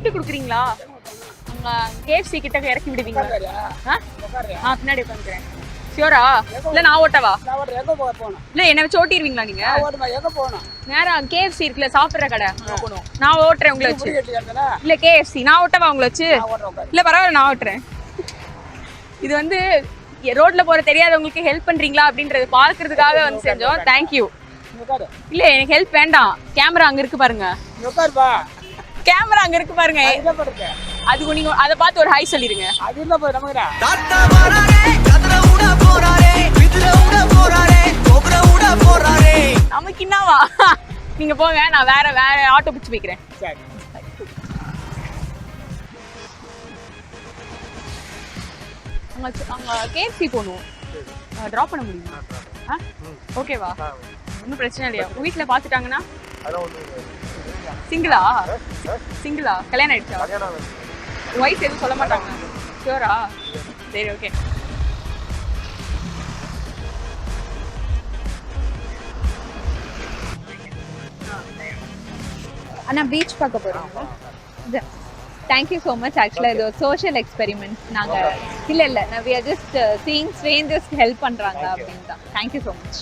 Lift குடுக்குறீங்களா? அங்க KFC கிட்ட இறக்கி விடுவீங்களா? பின்னாடி உட்காந்துக்கிறேன். ஷியோரா? இல்ல நான் ஓட்டவா? இல்ல என்ன வச்சு ஓட்டிடுவீங்களா நீங்க? நேரா KFC இருக்குல்ல சாப்பிடுற கடை அங்க போகணும். நான் ஓட்டுறேன் உங்களை வச்சு. இல்ல KFC நான் ஓட்டவா உங்களை வச்சு? இல்ல பரவாயில்ல நான் ஓட்டுறேன். இது வந்து ரோட்ல போற தெரியாதவங்களுக்கு ஹெல்ப் பண்றீங்களா அப்படின்றது பாக்குறதுக்காக வந்து செஞ்சோம். தேங்க்யூ. இல்ல எனக்கு ஹெல்ப் வேண்டாம். கேமரா அங்க இருக்கு பாருங்க. கேமரா அங்க இருக்கு பாருங்க. அது நீங்க அத பார்த்து ஒரு ஹாய் சொல்லிருங்க. நமக்கு என்னவா? நீங்க போங்க, நான் வேற ஆட்டோ பிடிச்சு போய்க்கிறேன். அங்க KFC போகணும். டிராப் பண்ண முடியுமா? ஓகேவா? ஒன்றும் பிரச்சனை இல்லையா? உங்க வீட்டில் பார்த்துட்டாங்கன்னா சிங்கிளா கல்யாணம் ஆயிடுச்சா? ஒய்ஃப் எதுவும் சொல்ல மாட்டாங்க? ஷியோரா? சரி ஓகே. அண்ணா பீச் பார்க்க போகிறோம். Thank you so much. ஆக்சுவலாக இது ஒரு சோஷியல் எக்ஸ்பெரிமெண்ட். நாங்கள் இல்லை we are just seeing strangers help பண்ணுறாங்க அப்படின்னு தான். Thank you so much.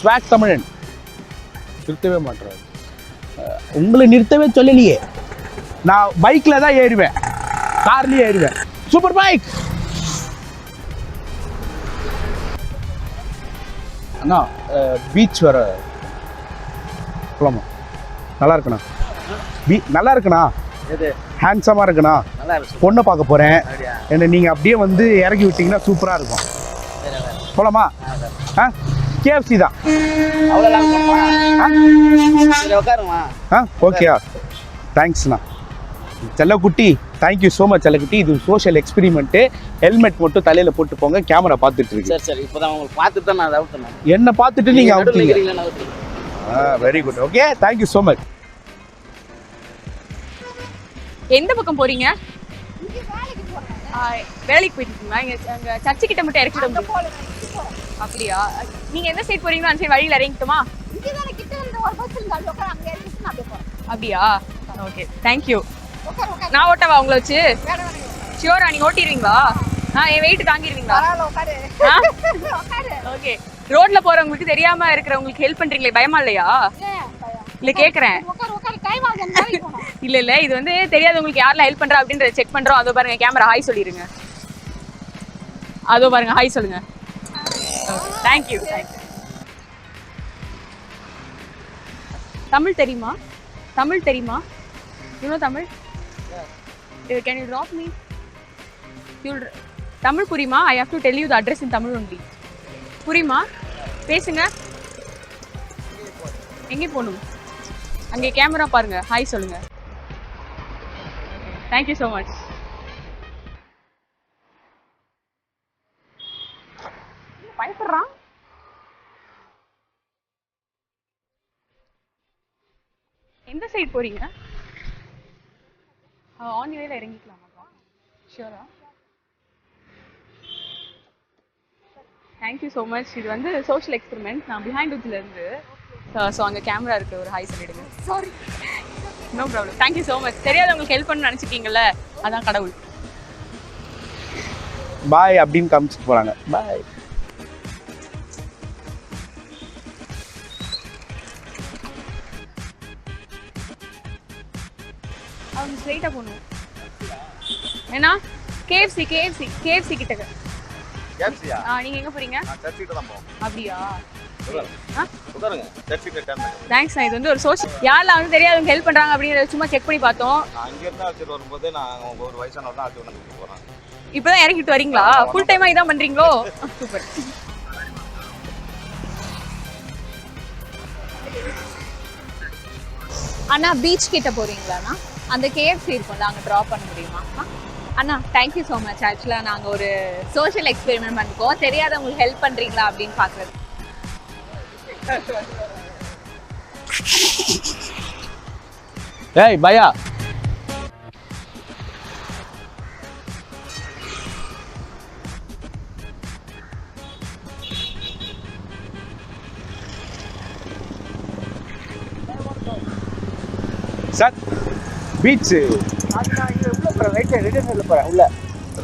ஸ்வாக் தமிழன் நிறுத்தவே மாட்டேறாரு. உங்களை நிறுத்தவே சொல்லலையே. நான் பைக்கில் தான் ஏறுவேன், கார்லேயே ஏறுவேன். சூப்பர் பைக் அண்ணா. பீச் வர போலாமா? நல்லா இருக்குண்ணா. நல்லா இருக்குண்ணா. ஹேண்ட்ஸமாக இருக்குண்ணா. பொண்ணை பார்க்க போகிறேன். என்ன நீங்கள் அப்படியே வந்து இறக்கி விட்டீங்கன்னா சூப்பராக இருக்கும். போலாமா? KFC தான். ஓகேயா? தேங்க்ஸ்ண்ணா. செல்லக்குட்டி தேங்க்யூ ஸோ மச். செல்லக்குட்டி இது சோஷியல் எக்ஸ்பெரிமெண்ட்டு. ஹெல்மெட் மட்டும் தலையில் போட்டு போங்க. கேமரா பார்த்துட்டு இருக்கு. சரி இப்போ தான் உங்களுக்கு பார்த்துட்டு தான் நான் அவுட். என்ன பார்த்துட்டு நீங்கள் out. Very good. Okay thank you so much. எந்த பக்கம் போறீங்க? வேலைக்கு போயிட்டு இருக்கீங்களா? இங்க சர்ச்சு கிட்ட மட்டும் இறக்கிட முடியும்? அப்படியா? நீங்க எந்த சைடு போறீங்களோ அந்த சைடு வழியில இறங்கிட்டுமா? அப்படியா? Okay thank you. நான் ஓட்டவா உங்களை வச்சு? ஷியோரா? நீங்க ஓட்டிடுவீங்களா? என் வெயிட் தாங்கிடுவீங்களா? ஓகே. ரோட்ல போறவங்களுக்கு தெரியாம இருக்கிறவங்களுக்கு ஹெல்ப் பண்றீங்களே, பயமா இல்லையா? இல்ல கேக்குறேன். இல்ல இது வந்து தெரியாதவங்களுக்கு யாரெல்லாம் ஹெல்ப் பண்றா அப்படின்றத செக் பண்றோம். அதோ பாருங்க கேமரா ஹாய் சொல்லிருங்க. அதோ பாருங்க ஹாய் சொல்லுங்க. தேங்க்யூ. தமிழ் தெரியுமா? You know Tamil? Can you drop me? Tamil புரியுமா? I have to tell you the address in Tamil only. புரியுமா? பேசுங்க. எங்கே போகணும்? அங்கே கேமரா பாருங்க, ஹாய் சொல்லுங்க. Thank you so much. பயப்படுறான். எந்த சைடு போறீங்க? ஆன் தி வேல இறங்கிக்கலாமா? ஷியோரா? Thank you so much. இது வந்து சோஷியல் எக்ஸ்பெரிமெண்ட். நான் பிஹைண்ட் உட்ல இருந்து ஸோ அங்கே கேமரா இருக்கு, ஒரு ஹாய் சொல்லிடுங்க. Sorry. No problem. Thank you so much. தெரியாதவங்களுக்கு ஹெல்ப் பண்ணணும்னு நினச்சிருக்கீங்கல்ல, அதான் கடவுள். பாய் அப்படின்னு காமிச்சிட்டு போறாங்க. பாய். அவங்க ஸ்ட்ரெயிட்டாக போகணும். ஏன்னா KFC கிட்டக்க. நீங்க எங்க போறீங்க? அப்படியா? தேங்க்ஸ். இது வந்து ஒரு சோஷியல் யாரெல்லாம் வந்து தெரியாதவங்க ஹெல்ப் பண்றாங்க அப்படிங்கறத சும்மா செக் பண்ணி பார்த்தோம். இப்பதான் இறக்கிட்டு வரீங்களா? ஃபுல் டைமா இதான் பண்றீங்களோ? சூப்பர். அண்ணா பீச் கிட்ட போறீங்களாண்ணா? அந்த KFC இருக்கும்ல, அங்கே ட்ராப் பண்ண முடியுமா? அண்ணா தேங்க்யூ ஸோ மச். ஆக்சுவலாக நாங்கள் ஒரு சோஷியல் எக்ஸ்பெரிமெண்ட் பண்ணிக்கோம். தெரியாதவங்களுக்கு ஹெல்ப் பண்ணுறீங்களா அப்படின்னு பார்க்குறது. ஏய் பயா, sir beach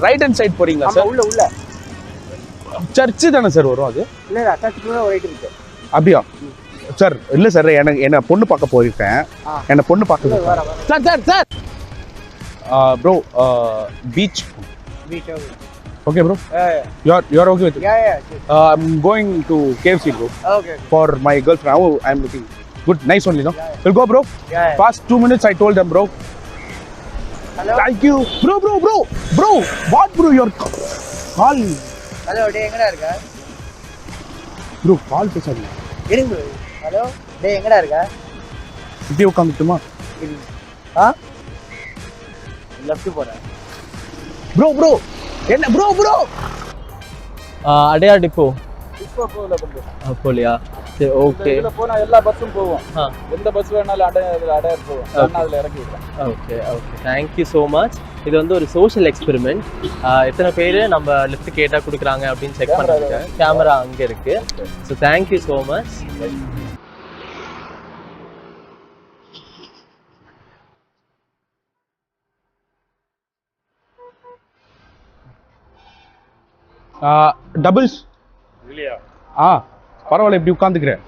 right hand side போறீங்களா சார்? உள்ள சர்ச்சு தானே சார் வரும் அது? இல்ல சர்ச்சுக்குள்ள ஒரு ரைட் இருக்கு. அப்படியா சார்? இல்லை சார், என்ன பொண்ணு பார்க்க போயிருக்கேன். என்ன பொண்ணு பார்க்க sir sir sir bro beach. Okay bro, you're okay with it? I'm going to KFC bro. Okay. For my girlfriend. Oh, I'm looking good, nice only, no? We'll go bro. Past 2 minutes I told them bro. Hello. Thank you bro. What bro, your call hello டேய் எங்கடா இருக்க? bro, call பேசாதீங்க. இருங்க. Hello டேய் எங்கடா இருக்க? இப்படி உட்காந்துட்டுமா? Left போறேன். bro என்ன bro அடையார் டிப்போ இப்போ போல பண்ணு. போலியா? சரி ஓகே. இதுல போனா எல்லா பஸ்ஸும் போகும். எந்த பஸ் வேணாலும் அடையார் போகும். நான் அதுல இறக்கி விடுறேன். Okay thank you so much. இது வந்து ஒரு சோஷியல் எக்ஸ்பெரிமெண்ட். எத்தனை பேர் நம்ம லிஃப்ட் கேட்டால் கொடுக்குறாங்க அப்படின்னு செக் பண்ணுறாங்க. கேமரா அங்கே இருக்கு. So thank you so much. Doubles இல்லையா? பரவாயில்ல, இப்படி உட்காந்துக்கிறேன்.